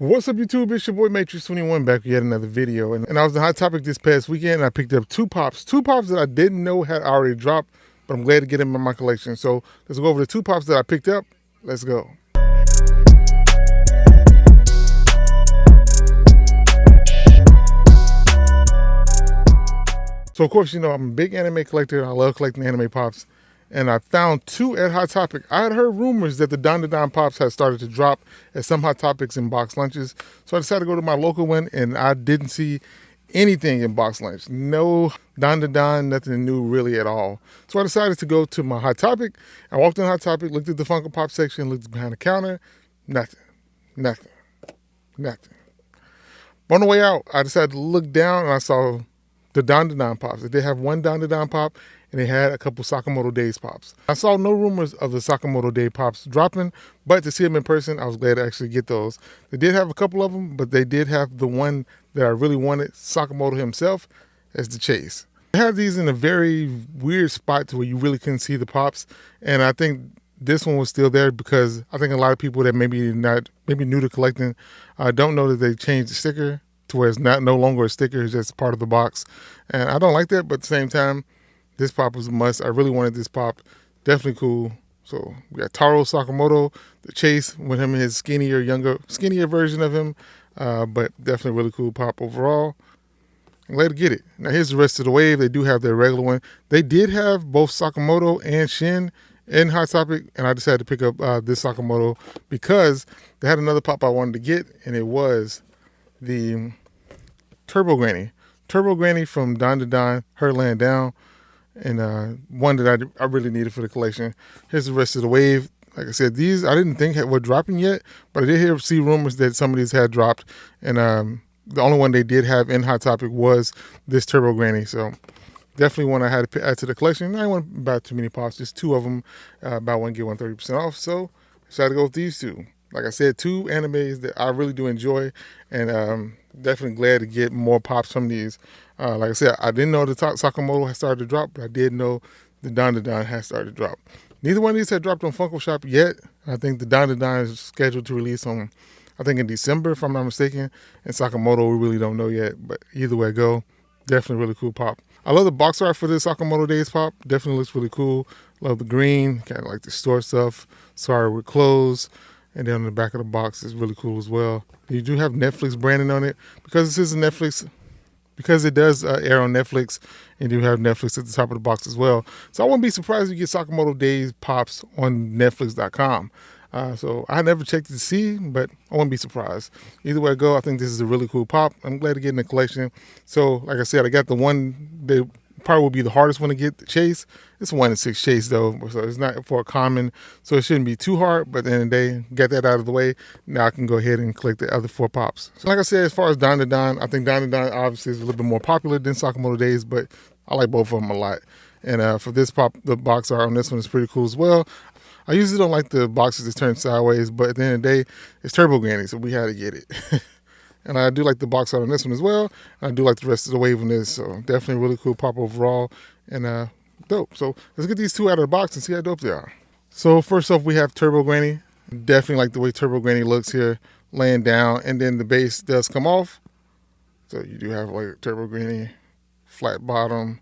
What's up YouTube, it's your boy M8trix21 back with yet another video. And I was in Hot Topic this past weekend and I picked up two pops that I didn't know had already dropped, but I'm glad to get them in my collection. So let's go over the two pops that I picked up. Let's go. So of course, you know, I'm a big anime collector. I love collecting anime pops. And I found two at Hot Topic. I had heard rumors that the Don pops had started to drop at some Hot Topics in box lunches. So I decided to go to my local one and I didn't see anything in box lunch. No Don, nothing new really at all. So I decided to go to my Hot Topic. I walked in Hot Topic, looked at the Funko Pop section, looked behind the counter. Nothing. But on the way out, I decided to look down and I saw the Don pops. They did have one Don pop and they had a couple Sakamoto Days pops. I saw no rumors of the Sakamoto Day pops dropping, but to see them in person, I was glad to actually get those. They did have a couple of them, but they did have the one that I really wanted, Sakamoto himself, as the chase. They have these in a very weird spot to where you really couldn't see the pops, and I think this one was still there because I think a lot of people that maybe new to collecting don't know that they changed the sticker to where it's no longer a sticker, it's just part of the box. And I don't like that, but at the same time, this pop was a must. I really wanted this pop. Definitely cool. So we got Taro Sakamoto, the chase with him and his skinnier version of him. But definitely really cool pop overall. I'm glad to get it. Now here's the rest of the wave. They do have their regular one. They did have both Sakamoto and Shin in Hot Topic, and I decided to pick up this Sakamoto because they had another pop I wanted to get, and it was the Turbo Granny. Turbo Granny from Don, her laying down. And one that I really needed for the collection. Here's the rest of the wave. Like I said, these I didn't think were dropping yet, but I did see rumors that some of these had dropped. And the only one they did have in Hot Topic was this Turbo Granny. So definitely one I had to add to the collection. I didn't want to buy too many pops, just two of them. Buy one, get one 30% off. So I decided to go with these two. Like I said, two animes that I really do enjoy, and definitely glad to get more pops from these. Like I said, I didn't know the Sakamoto had started to drop, but I did know the Don had started to drop. Neither one of these had dropped on Funko Shop yet. I think the Don is scheduled to release on, I think in December, if I'm not mistaken. And Sakamoto, we really don't know yet, but either way go, definitely really cool pop. I love the box art for this Sakamoto Days pop. Definitely looks really cool. Love the green, kind of like the store stuff. Sorry, we're closed. And then on the back of the box is really cool as well. You do have Netflix branding on it because this is a Netflix, because it does air on Netflix, and you have Netflix at the top of the box as well. So I wouldn't be surprised if you get Sakamoto Days pops on Netflix.com. So I never checked to see, but I wouldn't be surprised. Either way I go, I think this is a really cool pop. I'm glad to get in the collection. So like I said, I got the one that probably will be the hardest one to get, the chase. It's a 1 in 6 chase though, so it's not for a common, so it shouldn't be too hard. But at the end of the day, get that out of the way. Now I can go ahead and collect the other 4 pops. So like I said, as far as Don, I think Don obviously is a little bit more popular than Sakamoto Days, but I like both of them a lot. And for this pop, the box art on this one is pretty cool as well. I usually don't like the boxes that turn sideways, but at the end of the day, it's Turbo Granny, so we had to get it. And I do like the box art on this one as well. I do like the rest of the wave on this, so definitely really cool pop overall, and dope. So let's get these two out of the box and see how dope they are. So first off, we have Turbo Granny. Definitely like the way Turbo Granny looks here, laying down, and then the base does come off. So you do have like Turbo Granny, flat bottom,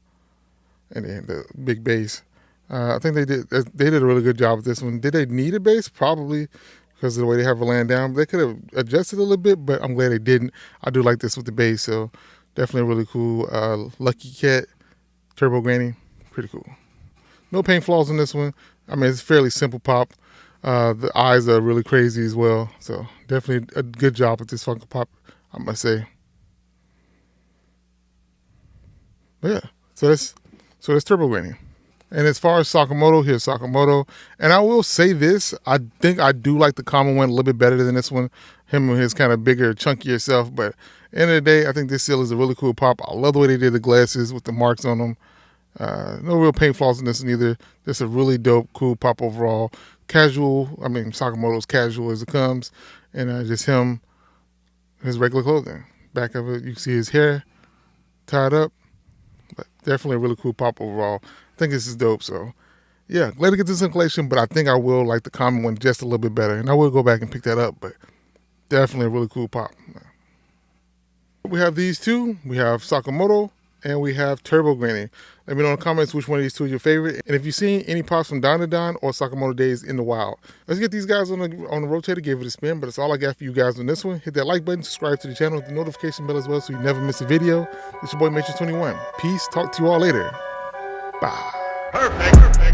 and then the big base. I think they did a really good job with this one. Did they need a base? Probably, because of the way they have it laying down. They could have adjusted a little bit, but I'm glad they didn't. I do like this with the base, so definitely really cool. Lucky Cat, Turbo Granny, pretty cool. No paint flaws on this one. I mean, it's a fairly simple pop. The eyes are really crazy as well, so definitely a good job with this Funko Pop, I must say. But yeah, so that's Turbo Granny. And as far as Sakamoto, here's Sakamoto. And I will say this, I think I do like the common one a little bit better than this one. Him and his kind of bigger, chunkier self. But at the end of the day, I think this still is a really cool pop. I love the way they did the glasses with the marks on them. No real paint flaws in this one either. Just a really dope, cool pop overall. Casual, I mean, Sakamoto's casual as it comes. And just him, his regular clothing. Back of it, you can see his hair tied up. But definitely a really cool pop overall. I think this is dope, so yeah, glad to get this in collection, but I think I will like the common one just a little bit better, and I will go back and pick that up, but Definitely a really cool pop. We have these two. We have Sakamoto and we have Turbo Granny. Let me know in the comments which one of these two is your favorite. And if you've seen any pops from Don or Sakamoto Days in the wild. Let's get these guys on the rotator, give it a spin. But that's all I got for you guys on this one. Hit that like button, subscribe to the channel, hit the notification bell as well so you never miss a video. It's your boy M8trix21. Peace. Talk to you all later. Bye. Perfect.